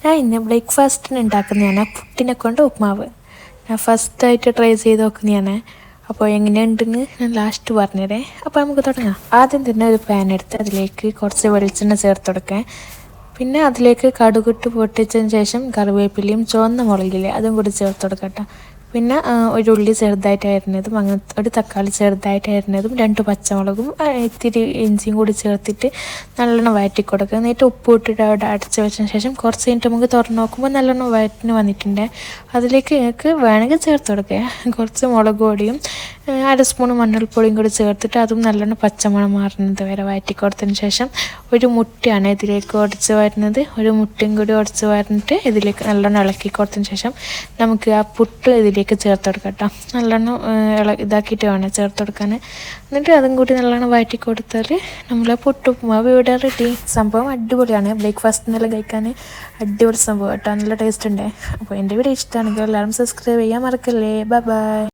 ഞാൻ ഇന്ന് ബ്രേക്ക്ഫാസ്റ്റിന് ഉണ്ടാക്കുന്നതാണ് പുട്ടിനെ കൊണ്ട് ഉപ്മാവ്. ഞാൻ ഫസ്റ്റായിട്ട് ട്രൈ ചെയ്ത് നോക്കുന്നതാണ്. അപ്പോൾ എങ്ങനെയുണ്ടെന്ന് ഞാൻ ലാസ്റ്റ് പറഞ്ഞുതരേ. അപ്പോൾ നമുക്ക് തുടങ്ങാം. ആദ്യം തന്നെ ഒരു പാൻ എടുത്ത് അതിലേക്ക് കുറച്ച് വെളിച്ചെണ്ണ ചേർത്ത് കൊടുക്കാം. പിന്നെ അതിലേക്ക് കടുകിട്ട് പൊട്ടിച്ചതിന് ശേഷം കറിവേപ്പിലയും ചുവന്ന മുളകില്ലേ അതും കൂടി ചേർത്ത് കൊടുക്കട്ടോ. പിന്നെ ഒരു ഉള്ളി ചെറുതായിട്ട് അരിഞ്ഞതും അങ്ങനത്തെ ഒരു തക്കാളി ചെറുതായിട്ട് അരിഞ്ഞതും 2 പച്ചമുളകും ഇത്തിരി ഇഞ്ചിയും കൂടി ചേർത്തിട്ട് നല്ലോണം വഴറ്റി കൊടുക്കുക. എന്നിട്ട് ഉപ്പ് ഇട്ടിട്ട് അവിടെ അടച്ച് വെച്ചതിന് ശേഷം കുറച്ച് കഴിഞ്ഞിട്ട് നമുക്ക് തുറന്ന് നോക്കുമ്പോൾ നല്ലോണം വഴറ്റിന് വന്നിട്ടുണ്ട്. അതിലേക്ക് നിങ്ങൾക്ക് വേണമെങ്കിൽ ചേർത്ത് കൊടുക്കുക. കുറച്ച് മുളക് പൊടിയും 1 സ്പൂൺ മഞ്ഞൾപ്പൊടിയും കൂടി ചേർത്തിട്ട് അതും നല്ലോണം പച്ചമണം മാറുന്നത് വരെ വഴറ്റി കൊടുത്തതിന് ശേഷം ഒരു മുട്ടയാണ് ഇതിലേക്ക് ഉടച്ച് വരുന്നത്. ഒരു മുട്ടയും കൂടി ഉടച്ച് വരുന്നിട്ട് ഇതിലേക്ക് നല്ലോണം ഇളക്കി കൊടുത്തതിന് ശേഷം നമുക്ക് ആ പുട്ട് ഇതിലേക്ക് ചേർത്ത് കൊടുക്കാം കേട്ടോ. നല്ലോണം ഇതാക്കിയിട്ട് വേണം ചേർത്ത് കൊടുക്കാൻ. എന്നിട്ട് അതും കൂടി നല്ലോണം വഴറ്റി കൊടുത്താൽ നമ്മളെ പുട്ടുപ്പുമാവ് ഇവിടെ റെഡി. സംഭവം അടിപൊളിയാണ്. ബ്രേക്ക്ഫാസ്റ്റിനെല്ലാം കഴിക്കാൻ അടിപൊളി സംഭവം കേട്ടോ. നല്ല ടേസ്റ്റ് ഉണ്ട്. അപ്പോൾ എൻ്റെ വീഡിയോ ഇഷ്ടമാണെങ്കിൽ എല്ലാവരും സബ്സ്ക്രൈബ് ചെയ്യാൻ മറക്കല്ലേ. Bye bye.